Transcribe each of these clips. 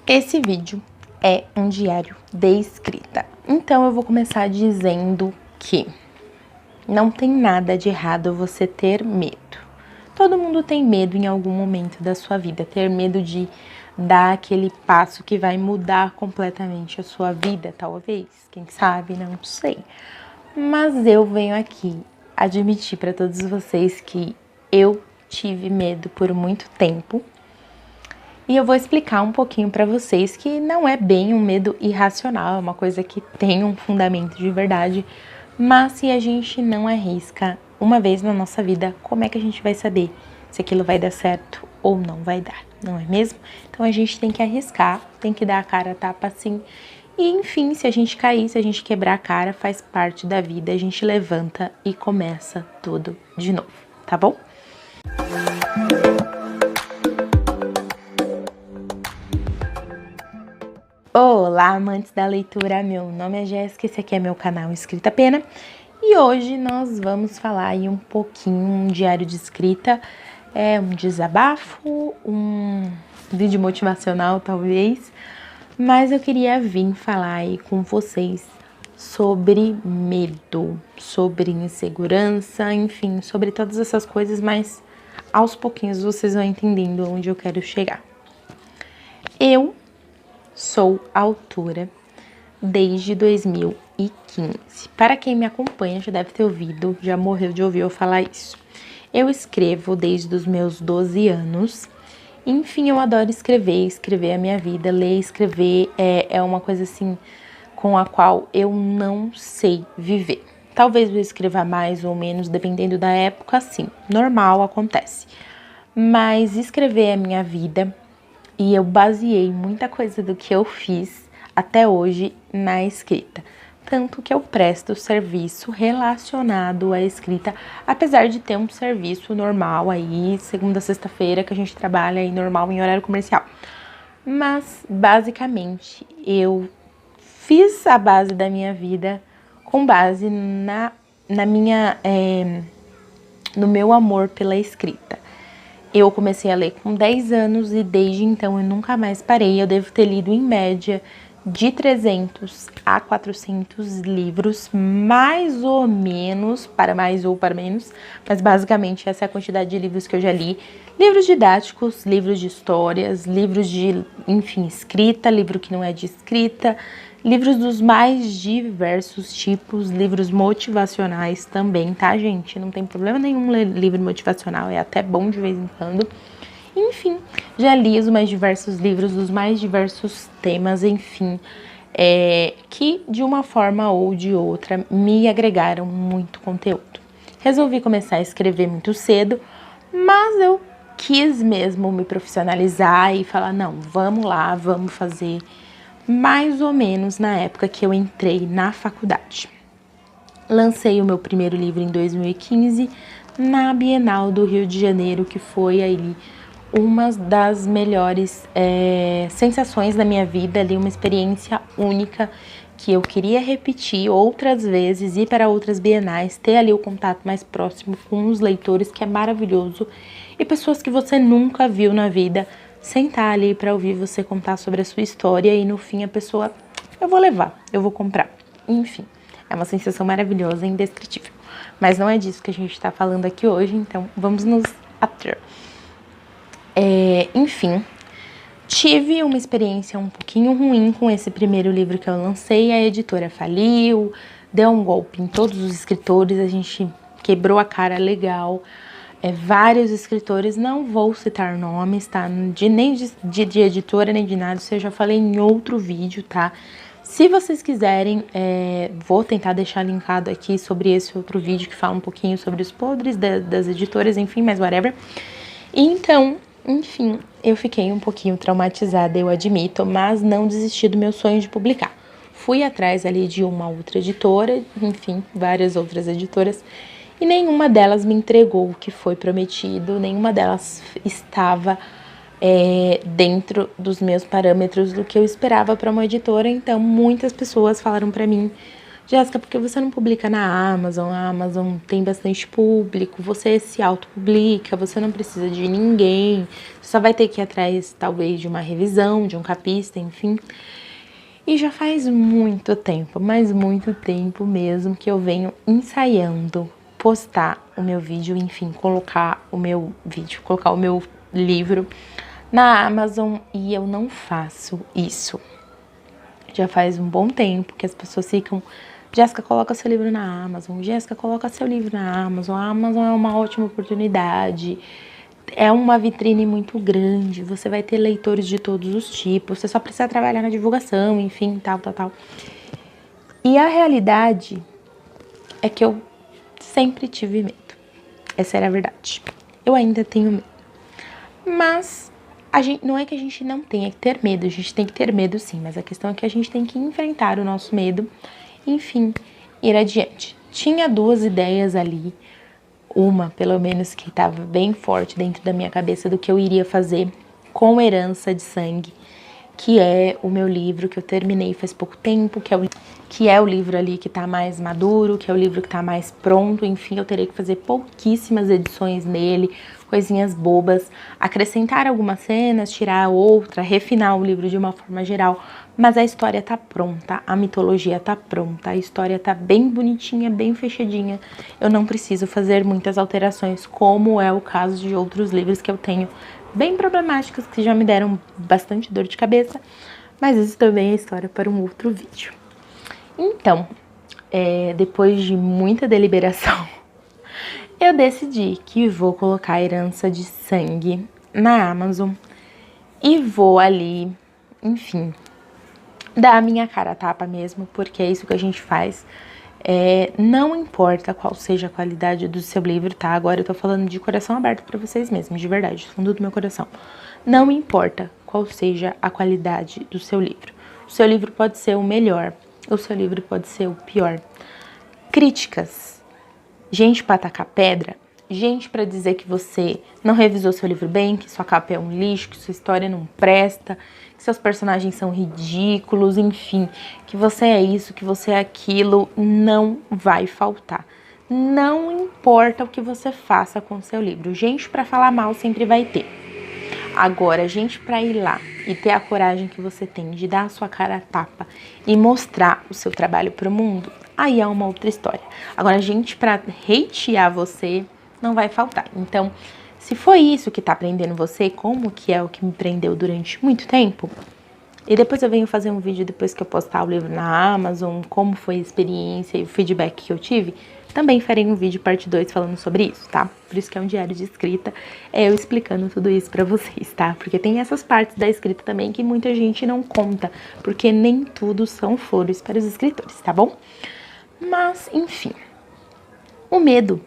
Esse vídeo é um diário de escrita. Então eu vou começar dizendo que não tem nada de errado você ter medo. Todo mundo tem medo em algum momento da sua vida, ter medo de dar aquele passo que vai mudar completamente a sua vida, talvez, quem sabe, não sei. Mas eu venho aqui admitir para todos vocês que eu tive medo por muito tempo. E eu vou explicar um pouquinho para vocês que não é bem um medo irracional, é uma coisa que tem um fundamento de verdade, mas se a gente não arrisca uma vez na nossa vida, como é que a gente vai saber se aquilo vai dar certo ou não vai dar, não é mesmo? Então a gente tem que arriscar, tem que dar a cara a tapa assim, e enfim, se a gente cair, se a gente quebrar a cara, faz parte da vida, a gente levanta e começa tudo de novo, tá bom? Olá, amantes da leitura, meu nome é Jéssica, esse aqui é meu canal Escrita Pena e hoje nós vamos falar aí um pouquinho, um diário de escrita, um desabafo, um vídeo motivacional talvez, mas eu queria vir falar aí com vocês sobre medo, sobre insegurança, enfim, sobre todas essas coisas, mas aos pouquinhos vocês vão entendendo onde eu quero chegar. Eu sou autora desde 2015. Para quem me acompanha já deve ter ouvido, já morreu de ouvir eu falar isso. Eu escrevo desde os meus 12 anos. Enfim, eu adoro escrever a minha vida, ler, escrever é uma coisa assim com a qual eu não sei viver. Talvez eu escreva mais ou menos, dependendo da época, sim, normal, acontece. Mas escrever é a minha vida. E eu baseei muita coisa do que eu fiz até hoje na escrita. Tanto que eu presto serviço relacionado à escrita, apesar de ter um serviço normal aí, segunda a sexta-feira, que a gente trabalha aí normal em horário comercial. Mas, basicamente, eu fiz a base da minha vida com base no meu amor pela escrita. Eu comecei a ler com 10 anos e desde então eu nunca mais parei. Eu devo ter lido em média de 300 a 400 livros, mais ou menos, para mais ou para menos, mas basicamente essa é a quantidade de livros que eu já li. Livros didáticos, livros de histórias, livros de, enfim, escrita, livro que não é de escrita, livros dos mais diversos tipos, livros motivacionais também, tá, gente? Não tem problema nenhum ler livro motivacional, é até bom de vez em quando. Enfim, já li os mais diversos livros, dos mais diversos temas, enfim, que de uma forma ou de outra me agregaram muito conteúdo. Resolvi começar a escrever muito cedo, mas eu quis mesmo me profissionalizar e falar, não, vamos lá, vamos fazer mais ou menos na época que eu entrei na faculdade. Lancei o meu primeiro livro em 2015 na Bienal do Rio de Janeiro, que foi aí uma das melhores sensações da minha vida, ali uma experiência única que eu queria repetir outras vezes, ir para outras bienais, ter ali o contato mais próximo com os leitores, que é maravilhoso, e pessoas que você nunca viu na vida, sentar ali para ouvir você contar sobre a sua história e no fim a pessoa, eu vou levar, eu vou comprar. Enfim, é uma sensação maravilhosa, indescritível. Mas não é disso que a gente está falando aqui hoje, então vamos nos ater. Enfim, tive uma experiência um pouquinho ruim com esse primeiro livro que eu lancei. A editora faliu, deu um golpe em todos os escritores, a gente quebrou a cara legal. Vários escritores, não vou citar nomes, tá? Nem de editora, nem de nada, isso eu já falei em outro vídeo, tá? Se vocês quiserem, vou tentar deixar linkado aqui sobre esse outro vídeo que fala um pouquinho sobre os podres das editoras, enfim, mas whatever. Então, enfim, eu fiquei um pouquinho traumatizada, eu admito, mas não desisti do meu sonho de publicar. Fui atrás ali de uma outra editora, enfim, várias outras editoras, e nenhuma delas me entregou o que foi prometido, nenhuma delas estava dentro dos meus parâmetros do que eu esperava para uma editora. Então muitas pessoas falaram para mim, Jéssica, porque você não publica na Amazon? A Amazon tem bastante público, você se autopublica, você não precisa de ninguém, você só vai ter que ir atrás, talvez, de uma revisão, de um capista, enfim. E já faz muito tempo, mas muito tempo mesmo, que eu venho ensaiando postar o meu vídeo, enfim, colocar o meu livro na Amazon, e eu não faço isso. Já faz um bom tempo que as pessoas ficam: Jéssica, coloca seu livro na Amazon. Jéssica, coloca seu livro na Amazon. A Amazon é uma ótima oportunidade. É uma vitrine muito grande. Você vai ter leitores de todos os tipos. Você só precisa trabalhar na divulgação, enfim, tal. E a realidade é que eu sempre tive medo. Essa era a verdade. Eu ainda tenho medo. Mas não é que a gente não tenha que ter medo. A gente tem que ter medo, sim. Mas a questão é que a gente tem que enfrentar o nosso medo. Enfim, ir adiante. Tinha 2 ideias ali, uma, pelo menos, que estava bem forte dentro da minha cabeça do que eu iria fazer com Herança de Sangue, que é o meu livro que eu terminei faz pouco tempo, que é o livro ali que tá mais maduro, que é o livro que tá mais pronto. Enfim, eu terei que fazer pouquíssimas edições nele, coisinhas bobas, acrescentar algumas cenas, tirar outra, refinar o livro de uma forma geral, mas a história tá pronta, a mitologia tá pronta, a história tá bem bonitinha, bem fechadinha. Eu não preciso fazer muitas alterações, como é o caso de outros livros que eu tenho bem problemáticos, que já me deram bastante dor de cabeça, mas isso também é história para um outro vídeo. Então, depois de muita deliberação, eu decidi que vou colocar Herança de Sangue na Amazon e vou ali, enfim, dar a minha cara a tapa mesmo, porque é isso que a gente faz. Não importa qual seja a qualidade do seu livro, tá? Agora eu tô falando de coração aberto pra vocês mesmos, de verdade, do fundo do meu coração. Não importa qual seja a qualidade do seu livro. O seu livro pode ser o melhor, o seu livro pode ser o pior. Críticas, gente pra atacar pedra, gente pra dizer que você não revisou seu livro bem, que sua capa é um lixo, que sua história não presta, que seus personagens são ridículos, enfim, que você é isso, que você é aquilo, não vai faltar. Não importa o que você faça com o seu livro, gente pra falar mal sempre vai ter. Agora, gente pra ir lá e ter a coragem que você tem de dar a sua cara a tapa e mostrar o seu trabalho pro mundo, aí é uma outra história. Agora, gente pra hatear você, não vai faltar. Então, se foi isso que tá prendendo você, como que é o que me prendeu durante muito tempo, e depois eu venho fazer um vídeo depois que eu postar o livro na Amazon, como foi a experiência e o feedback que eu tive, também farei um vídeo parte 2 falando sobre isso, tá? Por isso que é um diário de escrita, eu explicando tudo isso pra vocês, tá? Porque tem essas partes da escrita também que muita gente não conta, porque nem tudo são flores para os escritores, tá bom? Mas, enfim, o medo,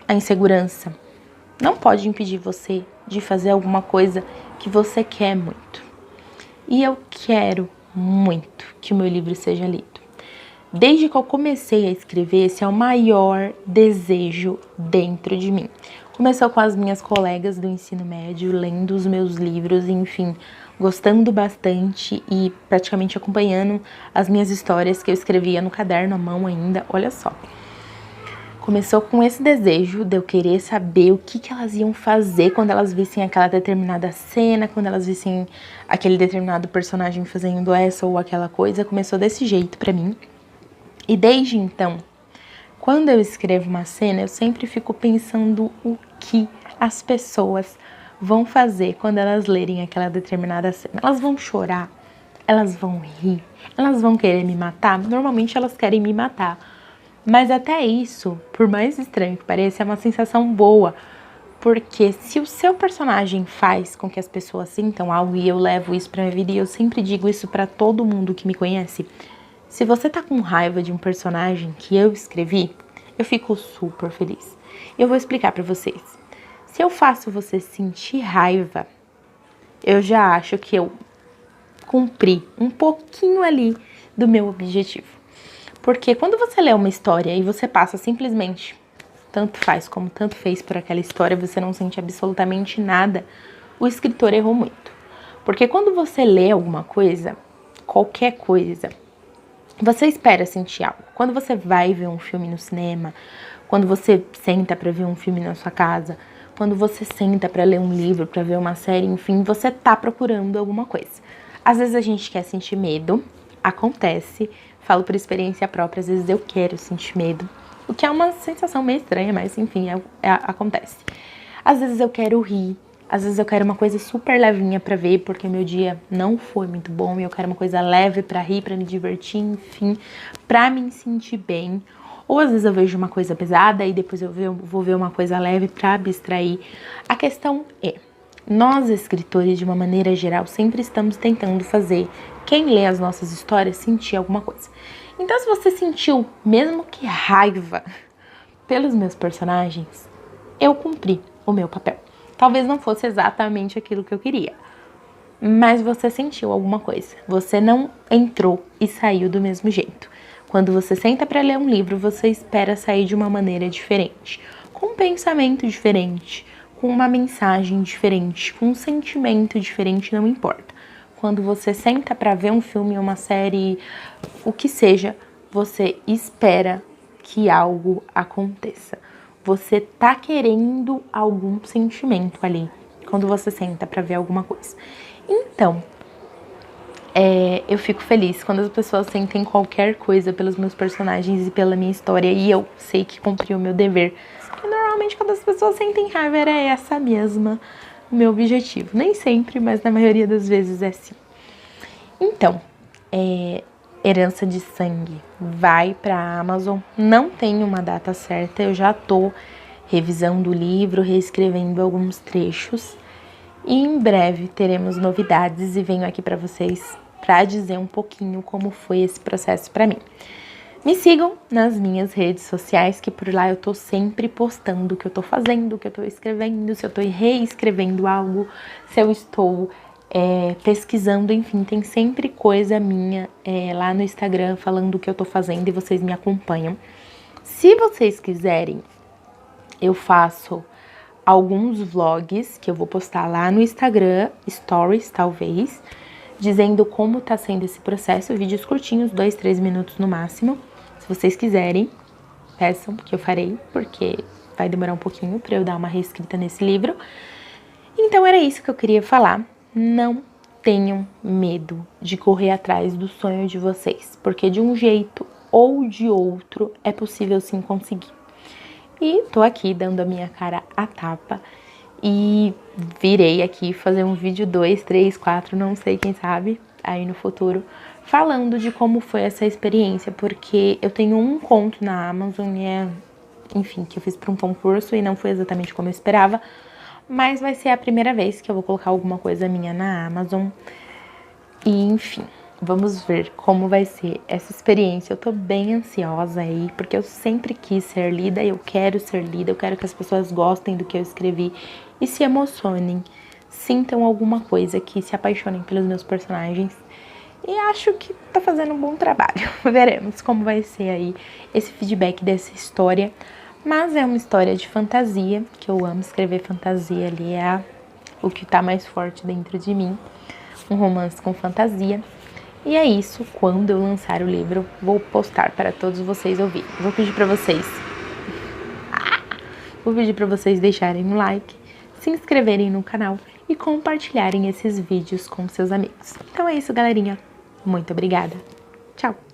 a insegurança, não pode impedir você de fazer alguma coisa que você quer muito. E eu quero muito que o meu livro seja lido. Desde que eu comecei a escrever, esse é o maior desejo dentro de mim. Começou com as minhas colegas do ensino médio, lendo os meus livros, enfim, gostando bastante e praticamente acompanhando as minhas histórias que eu escrevia no caderno à mão ainda, olha só. Começou com esse desejo de eu querer saber o que elas iam fazer quando elas vissem aquela determinada cena, quando elas vissem aquele determinado personagem fazendo essa ou aquela coisa. Começou desse jeito pra mim. E desde então, quando eu escrevo uma cena, eu sempre fico pensando o que as pessoas vão fazer quando elas lerem aquela determinada cena. Elas vão chorar, elas vão rir, elas vão querer me matar. Normalmente elas querem me matar. Mas até isso, por mais estranho que pareça, é uma sensação boa. Porque se o seu personagem faz com que as pessoas sintam algo, e eu levo isso pra minha vida, e eu sempre digo isso pra todo mundo que me conhece, se você tá com raiva de um personagem que eu escrevi, eu fico super feliz. Eu vou explicar pra vocês. Se eu faço você sentir raiva, eu já acho que eu cumpri um pouquinho ali do meu objetivo. Porque quando você lê uma história e você passa simplesmente, tanto faz como tanto fez por aquela história, você não sente absolutamente nada, o escritor errou muito. Porque quando você lê alguma coisa, qualquer coisa, Você espera sentir algo. Quando você vai ver um filme no cinema, quando você senta pra ver um filme na sua casa, quando você senta pra ler um livro, pra ver uma série, enfim, você tá procurando alguma coisa. Às vezes a gente quer sentir medo, acontece, falo por experiência própria, às vezes eu quero sentir medo, o que é uma sensação meio estranha, mas enfim, acontece. Às vezes eu quero rir, às vezes eu quero uma coisa super levinha pra ver, porque meu dia não foi muito bom e eu quero uma coisa leve pra rir, pra me divertir, enfim, pra me sentir bem. Ou às vezes eu vejo uma coisa pesada e depois eu vou ver uma coisa leve pra abstrair. A questão é, nós escritores, de uma maneira geral, sempre estamos tentando fazer quem lê as nossas histórias sentir alguma coisa. Então, se você sentiu, mesmo que raiva, pelos meus personagens, eu cumpri o meu papel. Talvez não fosse exatamente aquilo que eu queria, mas você sentiu alguma coisa. Você não entrou e saiu do mesmo jeito. Quando você senta para ler um livro, você espera sair de uma maneira diferente, com um pensamento diferente, com uma mensagem diferente, com um sentimento diferente, não importa. Quando você senta para ver um filme, uma série, o que seja, você espera que algo aconteça. Você tá querendo algum sentimento ali, quando você senta pra ver alguma coisa. Então, eu fico feliz quando as pessoas sentem qualquer coisa pelos meus personagens e pela minha história, e eu sei que cumpri o meu dever. E normalmente quando as pessoas sentem raiva, era essa mesma o meu objetivo. Nem sempre, mas na maioria das vezes é assim. Então, Herança de Sangue vai para a Amazon. Não tem uma data certa, eu já tô revisando o livro, reescrevendo alguns trechos. E em breve teremos novidades e venho aqui para vocês para dizer um pouquinho como foi esse processo para mim. Me sigam nas minhas redes sociais, que por lá eu tô sempre postando o que eu tô fazendo, o que eu tô escrevendo, se eu tô reescrevendo algo, se eu estou pesquisando, enfim, tem sempre coisa minha lá no Instagram falando o que eu tô fazendo e vocês me acompanham. Se vocês quiserem, eu faço alguns vlogs que eu vou postar lá no Instagram, stories talvez, dizendo como tá sendo esse processo, vídeos curtinhos, 2, 3 minutos no máximo. Se vocês quiserem, peçam que eu farei, porque vai demorar um pouquinho pra eu dar uma reescrita nesse livro. Então era isso que eu queria falar. Não tenham medo de correr atrás do sonho de vocês, porque de um jeito ou de outro é possível sim conseguir. E tô aqui dando a minha cara a tapa e virei aqui fazer um vídeo 2, 3, 4, não sei, quem sabe, aí no futuro, falando de como foi essa experiência, porque eu tenho um conto na Amazon e enfim, que eu fiz para um concurso e não foi exatamente como eu esperava, mas vai ser a primeira vez que eu vou colocar alguma coisa minha na Amazon. E enfim, vamos ver como vai ser essa experiência. Eu tô bem ansiosa aí, porque eu sempre quis ser lida, eu quero ser lida, eu quero que as pessoas gostem do que eu escrevi e se emocionem, sintam alguma coisa, que se apaixonem pelos meus personagens. E acho que tá fazendo um bom trabalho. Veremos como vai ser aí esse feedback dessa história. Mas é uma história de fantasia, que eu amo escrever fantasia, ali é o que tá mais forte dentro de mim. Um romance com fantasia. E é isso, quando eu lançar o livro, vou postar para todos vocês ouvirem. Vou pedir para vocês deixarem um like, se inscreverem no canal e compartilharem esses vídeos com seus amigos. Então é isso, galerinha. Muito obrigada. Tchau!